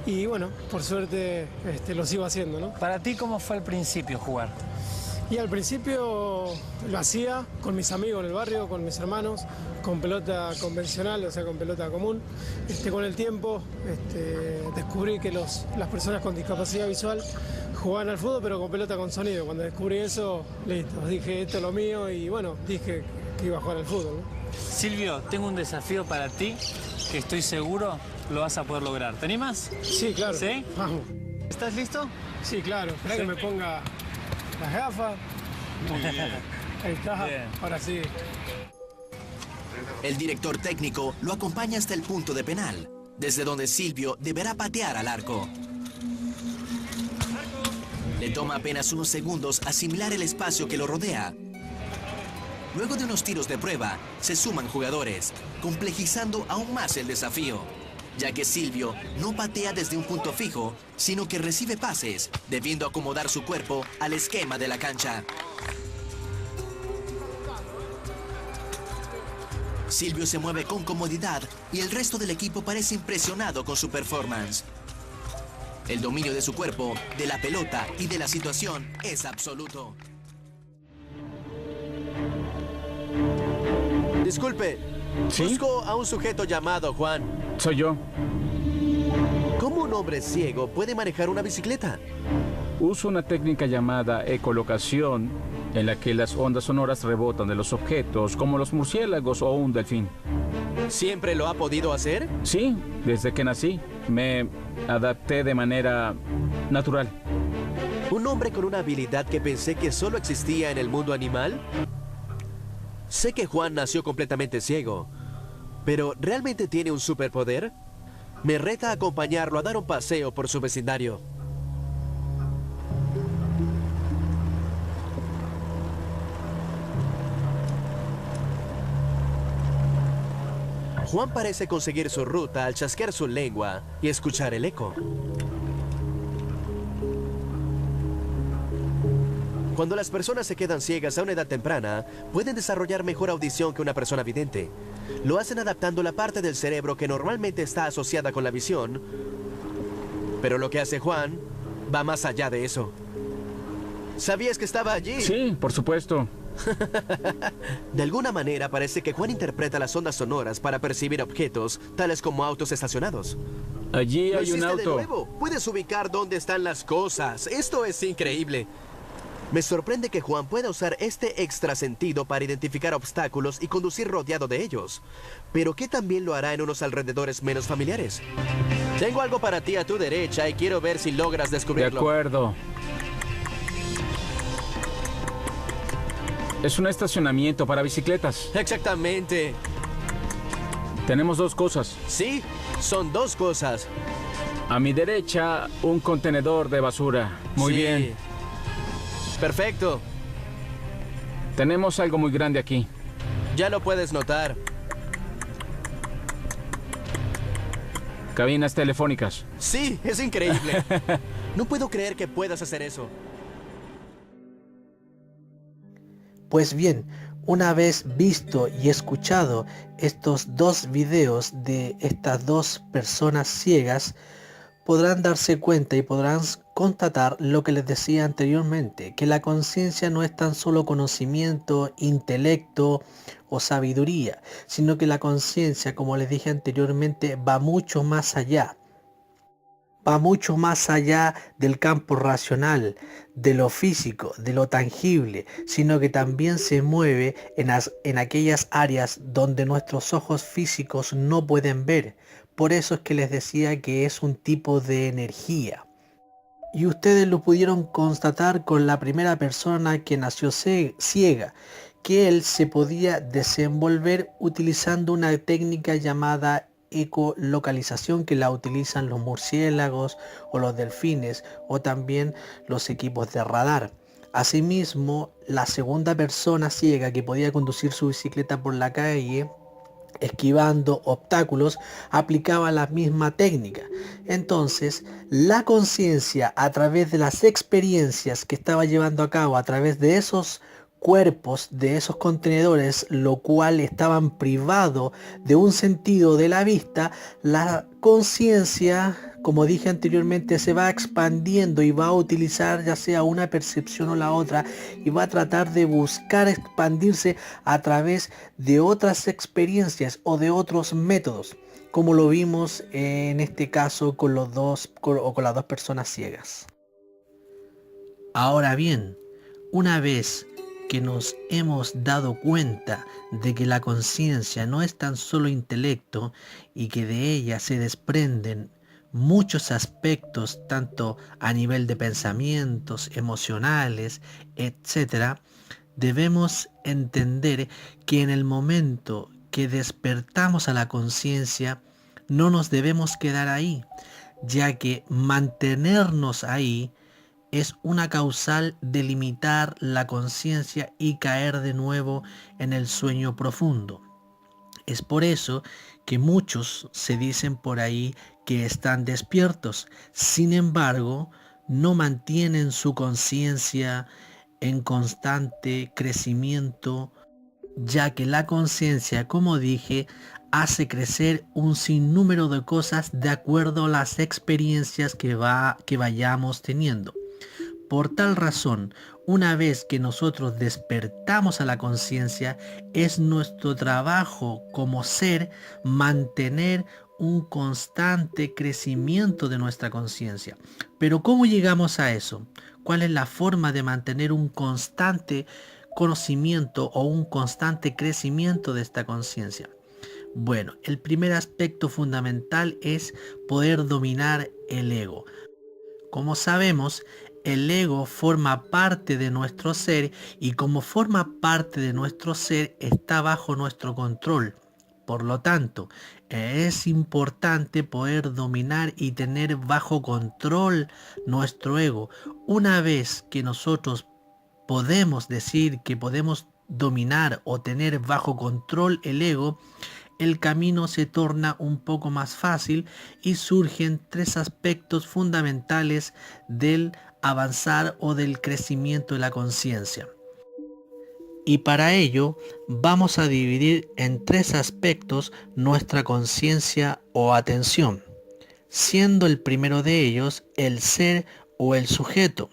Y bueno, por suerte lo sigo haciendo, ¿no? Para ti, ¿cómo fue al principio jugar? Y al principio lo hacía con mis amigos en el barrio, con mis hermanos, con pelota convencional, o sea, con pelota común. Con el tiempo descubrí que las personas con discapacidad visual jugaban al fútbol, pero con pelota con sonido. Cuando descubrí eso, listo, dije, esto es lo mío y bueno, dije que iba a jugar al fútbol, ¿no? Silvio, tengo un desafío para ti que estoy seguro lo vas a poder lograr. ¿Te animas? Sí, claro. ¿Sí? Vamos. ¿Estás listo? Sí, claro. Espera que me ponga las gafas. Muy bien. Ahí está. Bien. Ahora sí. El director técnico lo acompaña hasta el punto de penal, desde donde Silvio deberá patear al arco. Le toma apenas unos segundos asimilar el espacio que lo rodea. Luego de unos tiros de prueba, se suman jugadores, complejizando aún más el desafío, ya que Silvio no patea desde un punto fijo, sino que recibe pases, debiendo acomodar su cuerpo al esquema de la cancha. Silvio se mueve con comodidad y el resto del equipo parece impresionado con su performance. El dominio de su cuerpo, de la pelota y de la situación es absoluto. Disculpe, busco a un sujeto llamado Juan. Soy yo. ¿Cómo un hombre ciego puede manejar una bicicleta? Uso una técnica llamada ecolocación, en la que las ondas sonoras rebotan de los objetos, como los murciélagos o un delfín. ¿Siempre lo ha podido hacer? Sí, desde que nací. Me adapté de manera natural. ¿Un hombre con una habilidad que pensé que solo existía en el mundo animal? Sé que Juan nació completamente ciego, pero ¿realmente tiene un superpoder? Me reta a acompañarlo a dar un paseo por su vecindario. Juan parece conseguir su ruta al chasquear su lengua y escuchar el eco. Cuando las personas se quedan ciegas a una edad temprana, pueden desarrollar mejor audición que una persona vidente. Lo hacen adaptando la parte del cerebro que normalmente está asociada con la visión. Pero lo que hace Juan va más allá de eso. ¿Sabías que estaba allí? Sí, por supuesto. De alguna manera parece que Juan interpreta las ondas sonoras para percibir objetos, tales como autos estacionados. Allí ¿Lo hay un hiciste de auto. nuevo? Puedes ubicar dónde están las cosas. Esto es increíble. Me sorprende que Juan pueda usar este extra sentido para identificar obstáculos y conducir rodeado de ellos. Pero ¿qué también lo hará en unos alrededores menos familiares? Tengo algo para ti a tu derecha y quiero ver si logras descubrirlo. De acuerdo. Es un estacionamiento para bicicletas. Exactamente. Tenemos dos cosas. Sí, son dos cosas. A mi derecha, un contenedor de basura. Muy Sí. bien. Perfecto. Tenemos algo muy grande aquí. Ya lo puedes notar. Cabinas telefónicas. Sí, es increíble. No puedo creer que puedas hacer eso. Pues bien, una vez visto y escuchado estos dos videos de estas dos personas ciegas, podrán darse cuenta y podrán constatar lo que les decía anteriormente, que la conciencia no es tan solo conocimiento, intelecto o sabiduría, sino que la conciencia, como les dije anteriormente, va mucho más allá. Va mucho más allá del campo racional, de lo físico, de lo tangible, sino que también se mueve en aquellas áreas donde nuestros ojos físicos no pueden ver. Por eso es que les decía que es un tipo de energía. Y ustedes lo pudieron constatar con la primera persona que nació ciega, que él se podía desenvolver utilizando una técnica llamada ecolocalización, que la utilizan los murciélagos o los delfines o también los equipos de radar. Asimismo, la segunda persona ciega que podía conducir su bicicleta por la calle esquivando obstáculos aplicaba la misma técnica. Entonces, la conciencia, a través de las experiencias que estaba llevando a cabo a través de esos cuerpos, de esos contenedores, lo cual estaban privados de un sentido de la vista, la conciencia, como dije anteriormente, se va expandiendo y va a utilizar ya sea una percepción o la otra, y va a tratar de buscar expandirse a través de otras experiencias o de otros métodos, como lo vimos en este caso con las dos personas ciegas. Ahora bien, una vez que nos hemos dado cuenta de que la conciencia no es tan solo intelecto y que de ella se desprenden muchos aspectos, tanto a nivel de pensamientos, emocionales, etc., debemos entender que en el momento que despertamos a la conciencia, no nos debemos quedar ahí, ya que mantenernos ahí es una causal de limitar la conciencia y caer de nuevo en el sueño profundo. Es por eso que muchos se dicen por ahí que están despiertos, sin embargo, no mantienen su conciencia en constante crecimiento, ya que la conciencia, como dije, hace crecer un sinnúmero de cosas de acuerdo a las experiencias que vayamos teniendo. Por tal razón, una vez que nosotros despertamos a la conciencia, es nuestro trabajo como ser mantener un constante crecimiento de nuestra conciencia. Pero ¿cómo llegamos a eso? ¿Cuál es la forma de mantener un constante conocimiento o un constante crecimiento de esta conciencia? Bueno, el primer aspecto fundamental es poder dominar el ego. Como sabemos, el ego forma parte de nuestro ser y como forma parte de nuestro ser está bajo nuestro control. Por lo tanto, es importante poder dominar y tener bajo control nuestro ego. Una vez que nosotros podemos decir que podemos dominar o tener bajo control el ego, el camino se torna un poco más fácil y surgen tres aspectos fundamentales del avanzar o del crecimiento de la conciencia. Y para ello vamos a dividir en tres aspectos nuestra conciencia o atención, siendo el primero de ellos el ser o el sujeto.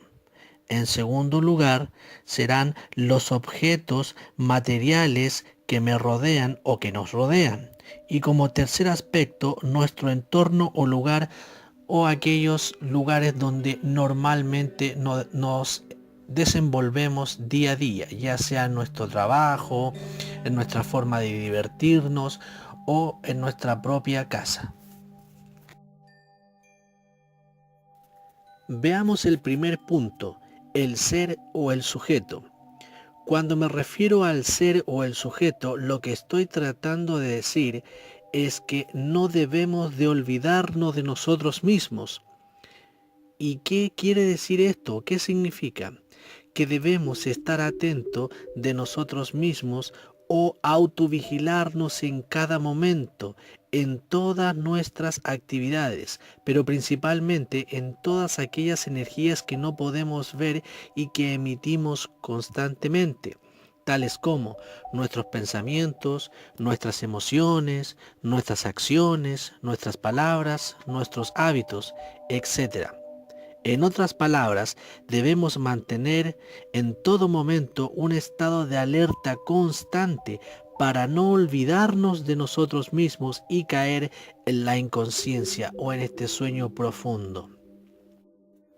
En segundo lugar serán los objetos materiales que me rodean o que nos rodean. Y como tercer aspecto, nuestro entorno o lugar o aquellos lugares donde normalmente nos desenvolvemos día a día, ya sea en nuestro trabajo, en nuestra forma de divertirnos o en nuestra propia casa. Veamos el primer punto, el ser o el sujeto. Cuando me refiero al ser o el sujeto, lo que estoy tratando de decir es que no debemos de olvidarnos de nosotros mismos. ¿Y qué quiere decir esto? ¿Qué significa? Que debemos estar atentos de nosotros mismos o autovigilarnos en cada momento, en todas nuestras actividades, pero principalmente en todas aquellas energías que no podemos ver y que emitimos constantemente, tales como nuestros pensamientos, nuestras emociones, nuestras acciones, nuestras palabras, nuestros hábitos, etc. En otras palabras, debemos mantener en todo momento un estado de alerta constante para no olvidarnos de nosotros mismos y caer en la inconsciencia o en este sueño profundo.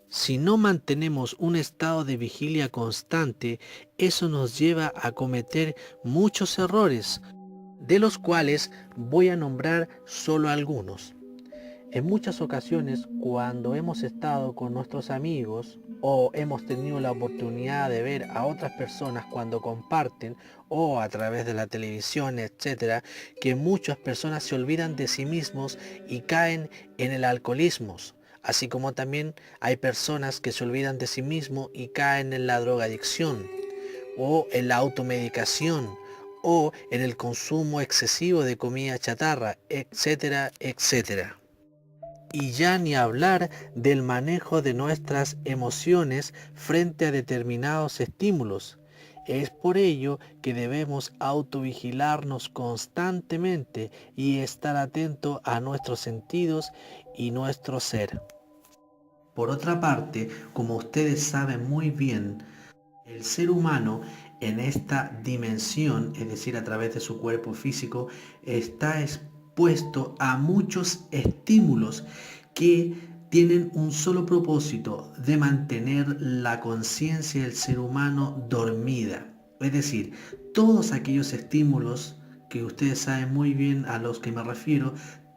Si no mantenemos un estado de vigilia constante, eso nos lleva a cometer muchos errores, de los cuales voy a nombrar solo algunos. En muchas ocasiones, cuando hemos estado con nuestros amigos o hemos tenido la oportunidad de ver a otras personas cuando comparten o a través de la televisión, etcétera, que muchas personas se olvidan de sí mismos y caen en el alcoholismo, así como también hay personas que se olvidan de sí mismos y caen en la drogadicción o en la automedicación o en el consumo excesivo de comida chatarra, etcétera, etcétera. Y ya ni hablar del manejo de nuestras emociones frente a determinados estímulos. Es por ello que debemos autovigilarnos constantemente y estar atentos a nuestros sentidos y nuestro ser. Por otra parte, como ustedes saben muy bien, el ser humano en esta dimensión, es decir, a través de su cuerpo físico, está expuesto a muchos estímulos que tienen un solo propósito, de mantener la conciencia del ser humano dormida. Es decir, todos aquellos estímulos que ustedes saben muy bien a los que me refiero,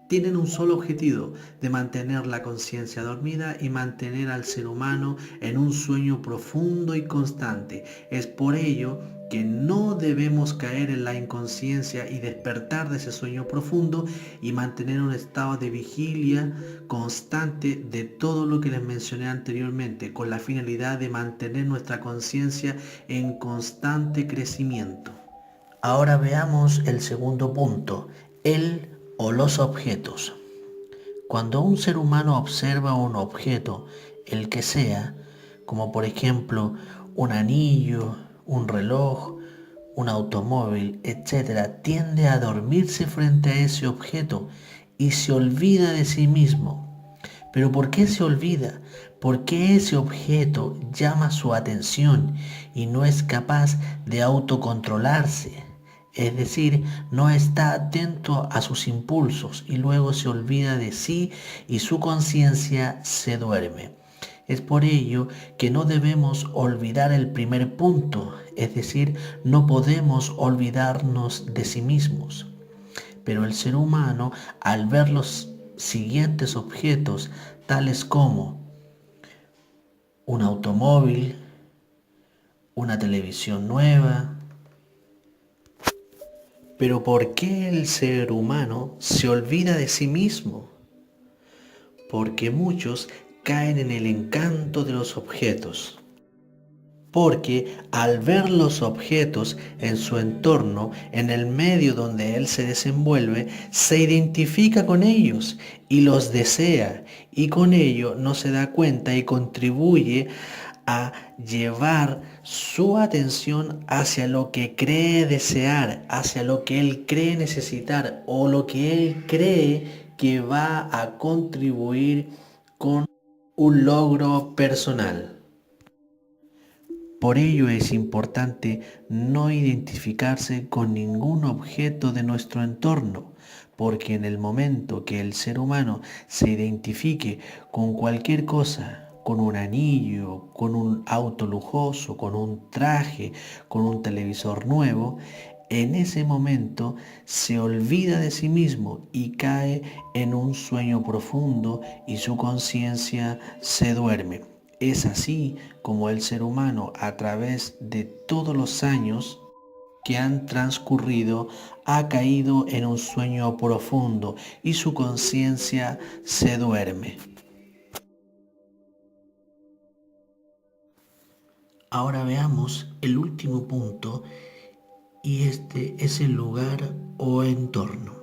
tienen un solo objetivo, de mantener la conciencia dormida y mantener al ser humano en un sueño profundo y constante. Es por ello que no debemos caer en la inconsciencia y despertar de ese sueño profundo y mantener un estado de vigilia constante de todo lo que les mencioné anteriormente, con la finalidad de mantener nuestra conciencia en constante crecimiento. Ahora veamos el segundo punto, el o los objetos. Cuando un ser humano observa un objeto, el que sea, como por ejemplo un anillo, un reloj, un automóvil, etc., tiende a dormirse frente a ese objeto y se olvida de sí mismo. ¿Pero por qué se olvida? Porque ese objeto llama su atención y no es capaz de autocontrolarse. Es decir, no está atento a sus impulsos y luego se olvida de sí y su conciencia se duerme. Es por ello que no debemos olvidar el primer punto, es decir, no podemos olvidarnos de sí mismos. Pero el ser humano, al ver los siguientes objetos, tales como un automóvil, una televisión nueva. Pero ¿por qué el ser humano se olvida de sí mismo? Porque muchos caen en el encanto de los objetos. Porque al ver los objetos en su entorno, en el medio donde él se desenvuelve, se identifica con ellos y los desea, y con ello no se da cuenta y contribuye a llevar su atención hacia lo que cree desear, hacia lo que él cree necesitar o lo que él cree que va a contribuir con un logro personal. Por ello es importante no identificarse con ningún objeto de nuestro entorno, porque en el momento que el ser humano se identifique con cualquier cosa, con un anillo, con un auto lujoso, con un traje, con un televisor nuevo, en ese momento se olvida de sí mismo y cae en un sueño profundo y su conciencia se duerme. Es así como el ser humano, a través de todos los años que han transcurrido, ha caído en un sueño profundo y su conciencia se duerme. Ahora veamos el último punto, y este es el lugar o entorno.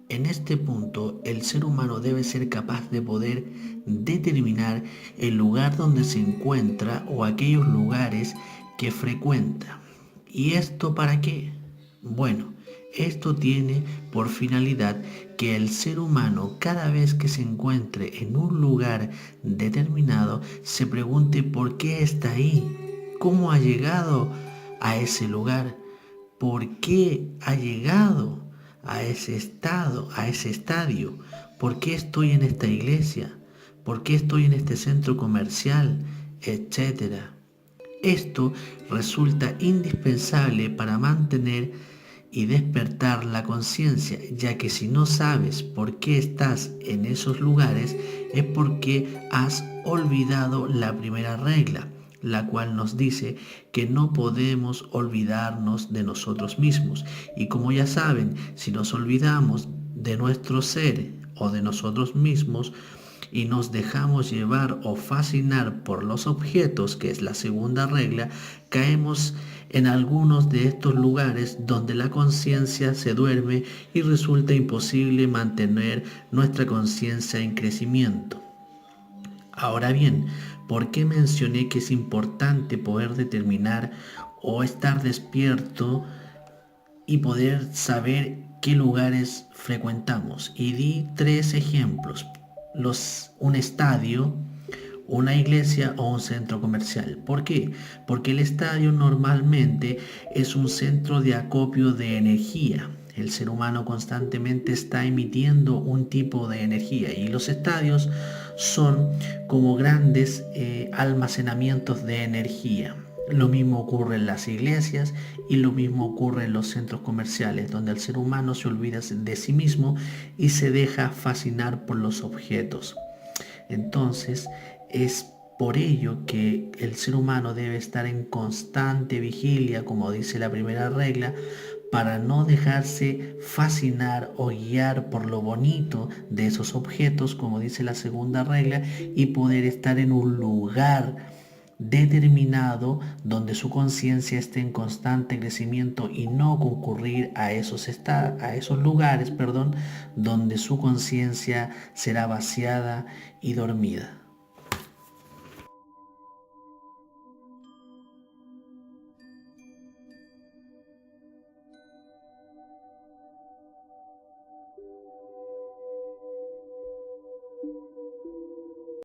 En este punto, el ser humano debe ser capaz de poder determinar el lugar donde se encuentra o aquellos lugares que frecuenta. ¿Y esto para qué? Bueno, esto tiene por finalidad que el ser humano, cada vez que se encuentre en un lugar determinado, se pregunte por qué está ahí, cómo ha llegado a ese lugar, por qué ha llegado a ese estado, a ese estadio, por qué estoy en esta iglesia, por qué estoy en este centro comercial, etcétera. Esto resulta indispensable para mantener y despertar la conciencia, ya que si no sabes por qué estás en esos lugares es porque has olvidado la primera regla, la cual nos dice que no podemos olvidarnos de nosotros mismos. Y como ya saben, si nos olvidamos de nuestro ser o de nosotros mismos y nos dejamos llevar o fascinar por los objetos, que es la segunda regla, caemos en algunos de estos lugares donde la conciencia se duerme y resulta imposible mantener nuestra conciencia en crecimiento. Ahora bien, ¿por qué mencioné que es importante poder determinar o estar despierto y poder saber qué lugares frecuentamos? Y di 3 ejemplos: un estadio, una iglesia o un centro comercial. ¿Por qué? Porque el estadio normalmente es un centro de acopio de energía. El ser humano constantemente está emitiendo un tipo de energía y los estadios son como grandes almacenamientos de energía. Lo mismo ocurre en las iglesias y lo mismo ocurre en los centros comerciales, donde el ser humano se olvida de sí mismo y se deja fascinar por los objetos. Entonces, es por ello que el ser humano debe estar en constante vigilia, como dice la primera regla, para no dejarse fascinar o guiar por lo bonito de esos objetos, como dice la segunda regla, y poder estar en un lugar determinado donde su conciencia esté en constante crecimiento y no concurrir a esos lugares, donde su conciencia será vaciada y dormida.